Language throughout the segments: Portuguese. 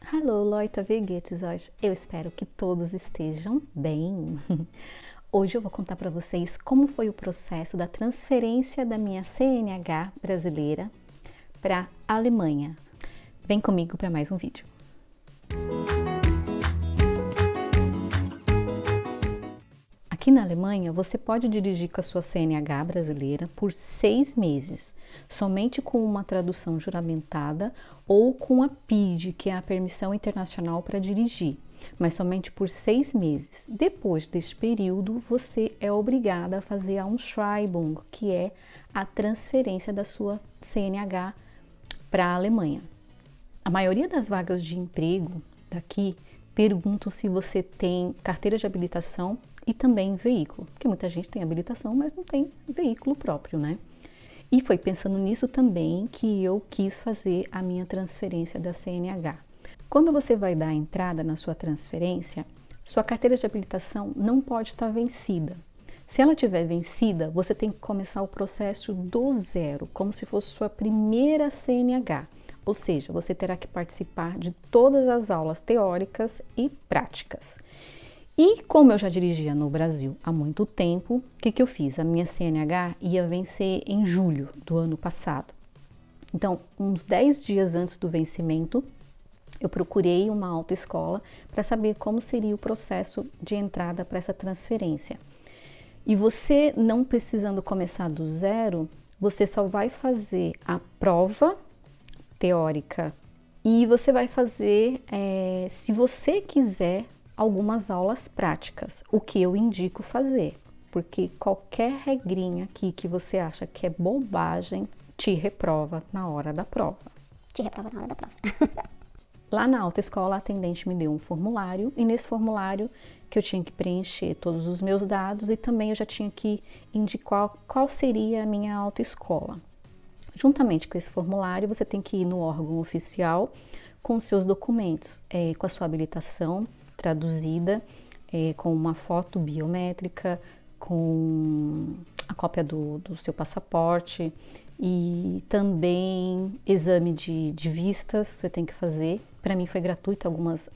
Hallo Leute, wie geht es euch? Eu espero que todos estejam bem. Hoje eu vou contar para vocês como foi o processo da transferência da minha CNH brasileira para a Alemanha. Vem comigo para mais um vídeo. Aqui na Alemanha, você pode dirigir com a sua CNH brasileira por 6 meses, somente com uma tradução juramentada ou com a PID, que é a Permissão Internacional para Dirigir, mas somente por 6 meses. Depois deste período, você é obrigada a fazer a Umschreibung, que é a transferência da sua CNH para a Alemanha. A maioria das vagas de emprego daqui perguntam se você tem carteira de habilitação e também veículo, porque muita gente tem habilitação, mas não tem veículo próprio, né? E foi pensando nisso também que eu quis fazer a minha transferência da CNH. Quando você vai dar a entrada na sua transferência, sua carteira de habilitação não pode estar vencida. Se ela estiver vencida, você tem que começar o processo do zero, como se fosse sua primeira CNH. Ou seja, você terá que participar de todas as aulas teóricas e práticas. E como eu já dirigia no Brasil há muito tempo, o que eu fiz? A minha CNH ia vencer em julho do ano passado. Então, uns 10 dias antes do vencimento, eu procurei uma autoescola para saber como seria o processo de entrada para essa transferência. E você, não precisando começar do zero, você só vai fazer a prova teórica e você vai fazer, se você quiser, algumas aulas práticas, o que eu indico fazer, porque qualquer regrinha aqui que você acha que é bobagem, te reprova na hora da prova. Te reprova na hora da prova. Lá na autoescola, a atendente me deu um formulário, e nesse formulário que eu tinha que preencher todos os meus dados, e também eu já tinha que indicar qual seria a minha autoescola. Juntamente com esse formulário, você tem que ir no órgão oficial com seus documentos, com a sua habilitação traduzida, com uma foto biométrica, com a cópia do seu passaporte e também exame de vistas você tem que fazer. Para mim foi gratuito, algumas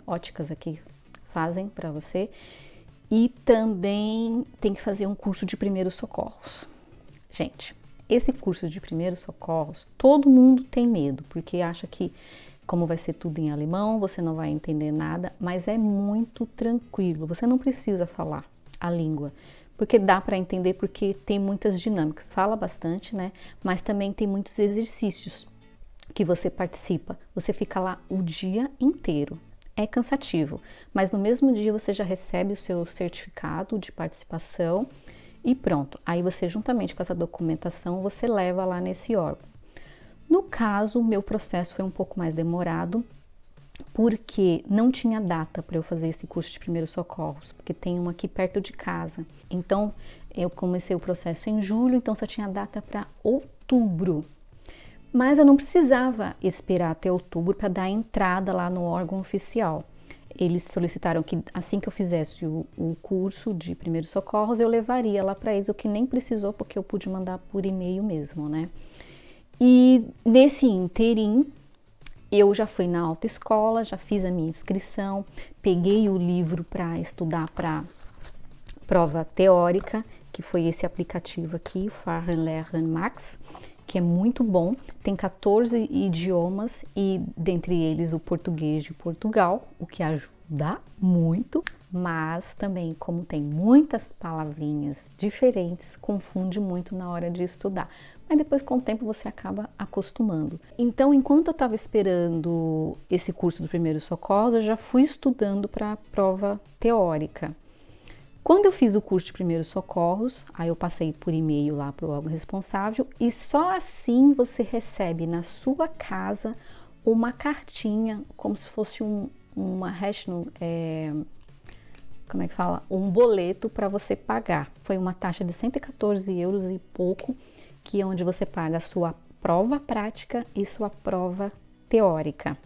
óticas aqui fazem para você. E também tem que fazer um curso de primeiros socorros. Gente, esse curso de primeiros socorros, todo mundo tem medo, porque acha que como vai ser tudo em alemão, você não vai entender nada, mas é muito tranquilo. Você não precisa falar a língua, porque dá para entender, porque tem muitas dinâmicas. Fala bastante, né? Mas também tem muitos exercícios que você participa. Você fica lá o dia inteiro. É cansativo, mas no mesmo dia você já recebe o seu certificado de participação e pronto. Aí você, juntamente com essa documentação, você leva lá nesse órgão. No caso, o meu processo foi um pouco mais demorado, porque não tinha data para eu fazer esse curso de primeiros socorros, porque tem um aqui perto de casa. Então, eu comecei o processo em julho, então só tinha data para outubro. Mas eu não precisava esperar até outubro para dar entrada lá no órgão oficial. Eles solicitaram que assim que eu fizesse o curso de primeiros socorros, eu levaria lá para eles, o que nem precisou, porque eu pude mandar por e-mail mesmo, né? E nesse interim, eu já fui na autoescola, já fiz a minha inscrição, peguei o livro para estudar para prova teórica, que foi esse aplicativo aqui, Fahren Lernen Max, que é muito bom, tem 14 idiomas e dentre eles o português de Portugal, o que ajuda muito, mas também como tem muitas palavrinhas diferentes, confunde muito na hora de estudar. Mas depois com o tempo você acaba acostumando. Então, enquanto eu estava esperando esse curso do primeiro socorro, eu já fui estudando para a prova teórica. Quando eu fiz o curso de primeiros socorros, aí eu passei por e-mail lá para o órgão responsável e só assim você recebe na sua casa uma cartinha, como se fosse uma Rechnung, como é que fala? Um boleto para você pagar. Foi uma taxa de 114 euros e pouco, que é onde você paga a sua prova prática e sua prova teórica.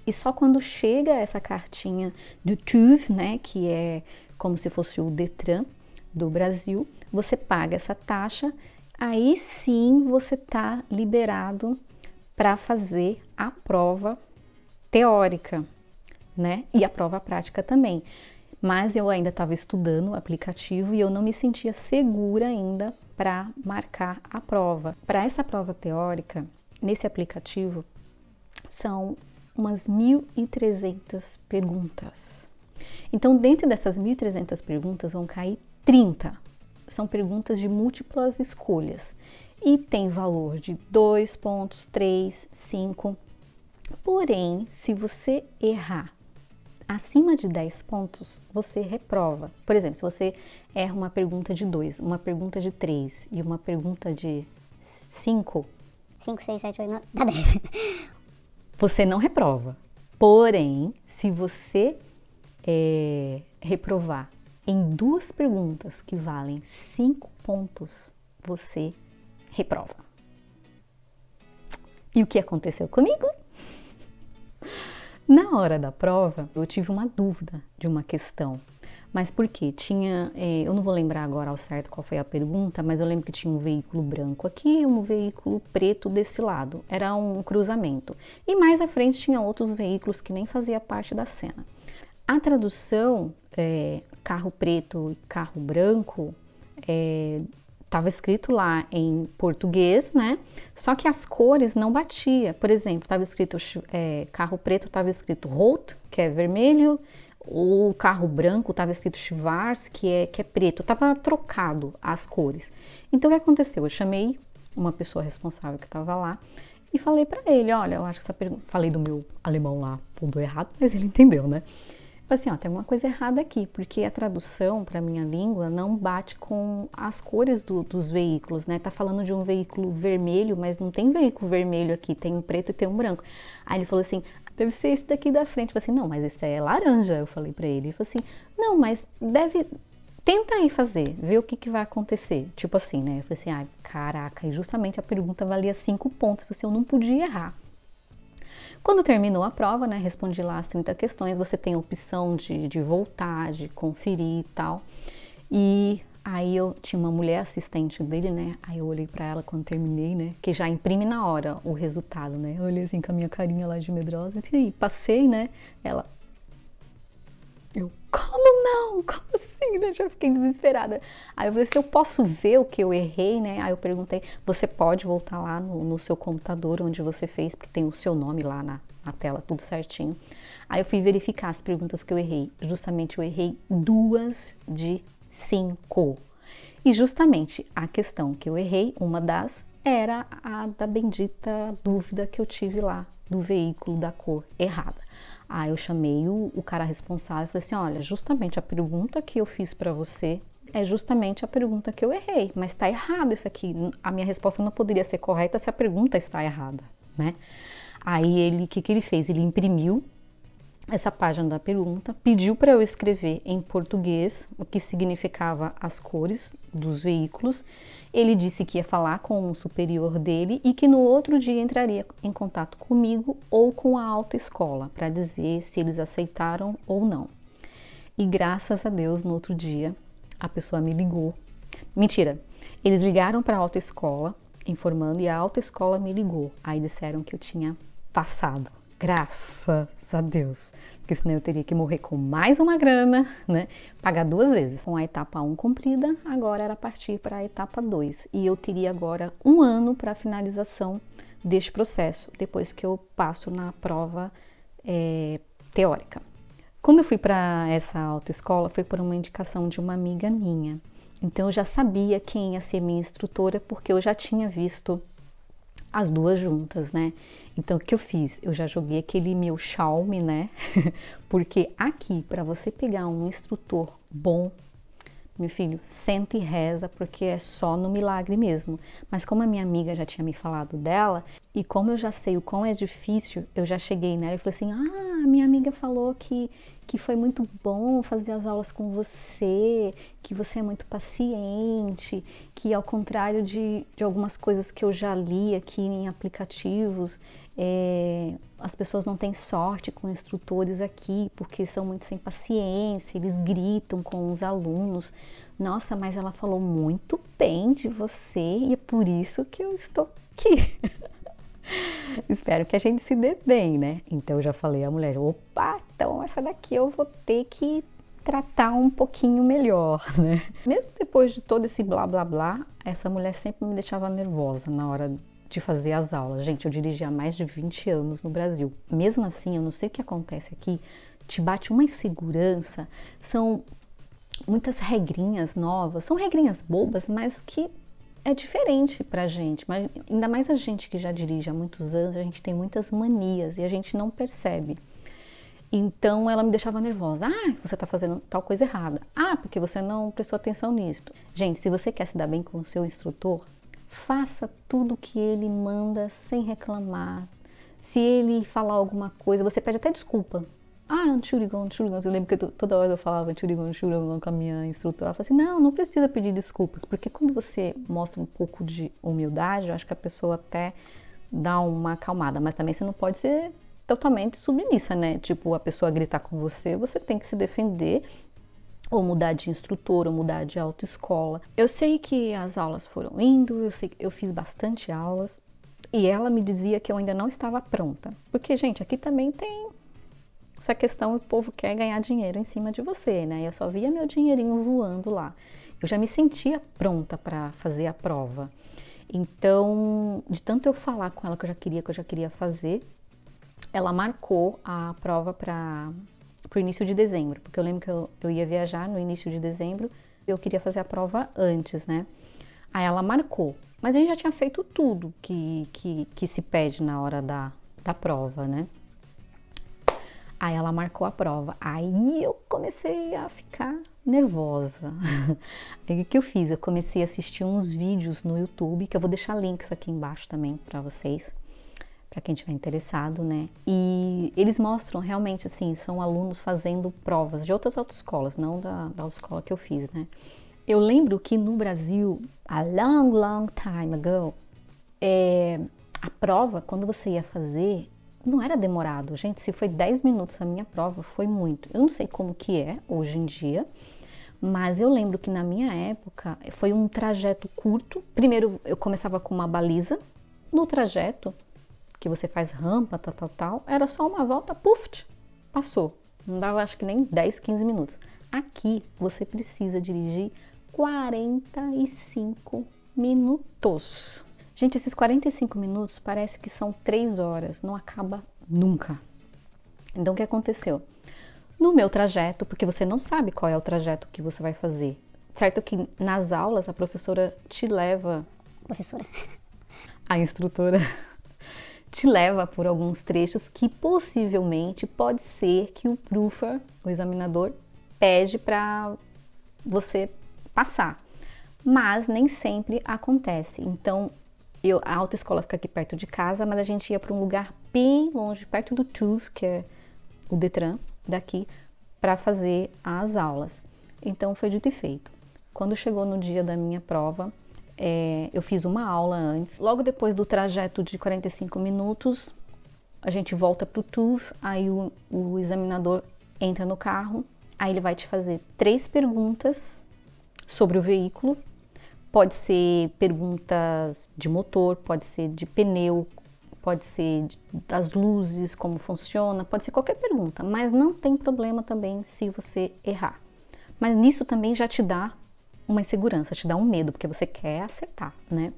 E só quando chega essa cartinha do TÜV, né, que é como se fosse o Detran do Brasil, você paga essa taxa, aí sim você está liberado para fazer a prova teórica, né? E a prova prática também. Mas eu ainda estava estudando o aplicativo e eu não me sentia segura ainda para marcar a prova. Para essa prova teórica, nesse aplicativo, são umas 1.300 perguntas. Então, dentro dessas 1.300 perguntas, vão cair 30. São perguntas de múltiplas escolhas. E tem valor de 2 pontos, 3, 5. Porém, se você errar acima de 10 pontos, você reprova. Por exemplo, se você erra uma pergunta de 2, uma pergunta de 3 e uma pergunta de 5... 5, 6, 7, 8, 9, dá 10. Você não reprova. Porém, se você reprovar em 2 perguntas que valem 5 pontos, você reprova. E o que aconteceu comigo? Na hora da prova, eu tive uma dúvida de uma questão. Mas por quê? Eu não vou lembrar agora ao certo qual foi a pergunta, mas eu lembro que tinha um veículo branco aqui e um veículo preto desse lado. Era um cruzamento. E mais à frente tinha outros veículos que nem fazia parte da cena. A tradução, carro preto e carro branco, estava escrito lá em português, né? Só que as cores não batia. Por exemplo, estava escrito carro preto, estava escrito Rot, que é vermelho, o carro branco estava escrito Schwarz, que é preto. Estava trocado as cores. Então o que aconteceu? Eu chamei uma pessoa responsável que estava lá e falei para ele, olha, eu acho que essa pergunta... Falei do meu alemão lá, tudo errado, mas ele entendeu, né? Falei assim, ó, tem alguma coisa errada aqui, porque a tradução para minha língua não bate com as cores dos veículos, né? Tá falando de um veículo vermelho, mas não tem veículo vermelho aqui, tem um preto e tem um branco. Aí ele falou assim, deve ser esse daqui da frente. Eu falei assim, não, mas esse é laranja, eu falei para ele. Ele falou assim, não, mas tenta aí fazer, vê o que vai acontecer. Tipo assim, né? Eu falei assim, ai, caraca, e justamente a pergunta valia 5 pontos, eu falei assim, eu não podia errar. Quando terminou a prova, né, respondi lá as 30 questões, você tem a opção de voltar, de conferir e tal. E aí eu tinha uma mulher assistente dele, né, aí eu olhei pra ela quando terminei, né, que já imprime na hora o resultado, né. Eu olhei assim com a minha carinha lá de medrosa, e aí, passei, né, ela... como não? Como assim? Eu já fiquei desesperada. Aí eu falei assim, eu posso ver o que eu errei, né? Aí eu perguntei, você pode voltar lá no seu computador onde você fez, porque tem o seu nome lá na tela, tudo certinho. Aí eu fui verificar as perguntas que eu errei. Justamente eu errei 2 de 5. E justamente a questão que eu errei, uma das, era a da bendita dúvida que eu tive lá do veículo da cor errada. Aí eu chamei o cara responsável e falei assim, olha, justamente a pergunta que eu fiz para você é justamente a pergunta que eu errei, mas tá errado isso aqui. A minha resposta não poderia ser correta se a pergunta está errada, né? Aí o que ele fez? Ele imprimiu essa página da pergunta, pediu para eu escrever em português o que significava as cores dos veículos. Ele disse que ia falar com o superior dele e que no outro dia entraria em contato comigo ou com a autoescola para dizer se eles aceitaram ou não. E graças a Deus, no outro dia, a pessoa me ligou. Mentira, eles ligaram para a autoescola informando e a autoescola me ligou. Aí disseram que eu tinha passado. Graças a Deus, porque senão eu teria que morrer com mais uma grana, né? Pagar 2 vezes. Com a etapa 1 cumprida, agora era partir para a etapa 2. E eu teria agora 1 ano para a finalização deste processo, depois que eu passo na prova teórica. Quando eu fui para essa autoescola, foi por uma indicação de uma amiga minha. Então eu já sabia quem ia ser minha instrutora, porque eu já tinha visto as 2 juntas, né? Então o que eu fiz? Eu já joguei aquele meu Xiaomi, né? Porque aqui, para você pegar um instrutor bom, meu filho, senta e reza, porque é só no milagre mesmo. Mas como a minha amiga já tinha me falado dela, e como eu já sei o quão é difícil, eu já cheguei nela e falei assim, minha amiga falou que foi muito bom fazer as aulas com você, que você é muito paciente, que ao contrário de algumas coisas que eu já li aqui em aplicativos, as pessoas não têm sorte com instrutores aqui, porque são muito sem paciência, eles gritam com os alunos. Nossa, mas ela falou muito bem de você e é por isso que eu estou aqui. Espero que a gente se dê bem, né? Então eu já falei à mulher, opa, então essa daqui eu vou ter que tratar um pouquinho melhor, né? Mesmo depois de todo esse blá blá blá, essa mulher sempre me deixava nervosa na hora de fazer as aulas. Gente, eu dirigi há mais de 20 anos no Brasil. Mesmo assim, eu não sei o que acontece aqui, te bate uma insegurança, são muitas regrinhas novas, são regrinhas bobas, mas que é diferente pra gente, mas ainda mais a gente que já dirige há muitos anos, a gente tem muitas manias e a gente não percebe. Então ela me deixava nervosa. Ah, você tá fazendo tal coisa errada. Ah, porque você não prestou atenção nisso. Gente, se você quer se dar bem com o seu instrutor, faça tudo que ele manda sem reclamar. Se ele falar alguma coisa, você pede até desculpa. Ah, Anchurigon. Eu lembro que toda hora eu falava Anchurigon com a minha instrutora. Ela falava assim, não precisa pedir desculpas. Porque quando você mostra um pouco de humildade, eu acho que a pessoa até dá uma acalmada. Mas também você não pode ser totalmente submissa, né? Tipo, a pessoa gritar com você, você tem que se defender, ou mudar de instrutor, ou mudar de autoescola. Eu sei que as aulas foram indo, eu sei que eu fiz bastante aulas, e ela me dizia que eu ainda não estava pronta. Porque, gente, aqui também tem essa questão, o povo quer ganhar dinheiro em cima de você, né? Eu só via meu dinheirinho voando lá. Eu já me sentia pronta para fazer a prova. Então, de tanto eu falar com ela que eu já queria fazer, ela marcou a prova para o início de dezembro, porque eu lembro que eu ia viajar no início de dezembro, eu queria fazer a prova antes, né? Aí ela marcou, mas a gente já tinha feito tudo que se pede na hora da prova, né? Aí ela marcou a prova, aí eu comecei a ficar nervosa. Aí o que eu fiz? Eu comecei a assistir uns vídeos no YouTube, que eu vou deixar links aqui embaixo também para vocês, para quem estiver interessado, né? E eles mostram realmente, assim, são alunos fazendo provas de outras autoescolas, não da autoescola que eu fiz, né? Eu lembro que no Brasil, a long time ago, a prova, quando você ia fazer, não era demorado. Gente, se foi 10 minutos a minha prova, foi muito. Eu não sei como que é hoje em dia, mas eu lembro que na minha época foi um trajeto curto. Primeiro eu começava com uma baliza, no trajeto que você faz rampa, tal, era só uma volta, puf, passou. Não dava, acho que nem 10, 15 minutos. Aqui, você precisa dirigir 45 minutos. Gente, esses 45 minutos parece que são 3 horas, não acaba nunca. Então, o que aconteceu? No meu trajeto, porque você não sabe qual é o trajeto que você vai fazer. Certo que nas aulas a professora te leva... A instrutora te leva por alguns trechos que possivelmente pode ser que o prüfer, o examinador, pede para você passar. Mas nem sempre acontece. Então, a autoescola fica aqui perto de casa, mas a gente ia para um lugar bem longe, perto do TÜV, que é o Detran daqui, para fazer as aulas. Então, foi dito e feito. Quando chegou no dia da minha prova, eu fiz uma aula antes. Logo depois do trajeto de 45 minutos, a gente volta para o TÜV, aí o examinador entra no carro, aí ele vai te fazer 3 perguntas sobre o veículo. Pode ser perguntas de motor, pode ser de pneu, pode ser das luzes, como funciona, pode ser qualquer pergunta, mas não tem problema também se você errar. Mas nisso também já te dá uma insegurança, te dá um medo, porque você quer acertar, né?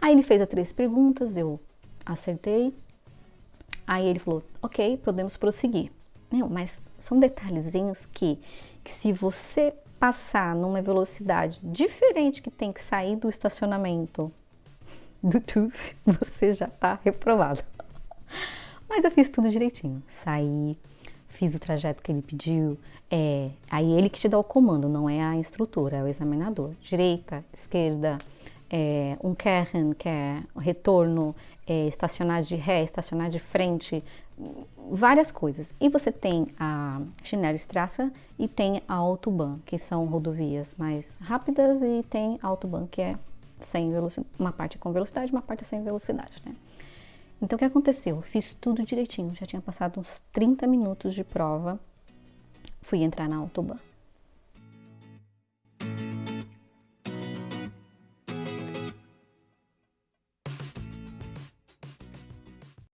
Aí ele fez as 3 perguntas, eu acertei. Aí ele falou, ok, podemos prosseguir. Não, mas são detalhezinhos que se você passar numa velocidade diferente que tem que sair do estacionamento do TÜV, você já tá reprovado. Mas eu fiz tudo direitinho. Saí, fiz o trajeto que ele pediu. Aí ele que te dá o comando, não é a instrutora, é o examinador. Direita, esquerda, um Kehren, que é o retorno, estacionar de ré, estacionar de frente, várias coisas. E você tem a Schnellstraße e tem a Autobahn, que são rodovias mais rápidas, e tem a Autobahn, que é sem velocidade, uma parte com velocidade, uma parte sem velocidade, né? Então, o que aconteceu? Eu fiz tudo direitinho, já tinha passado uns 30 minutos de prova, fui entrar na Autobahn.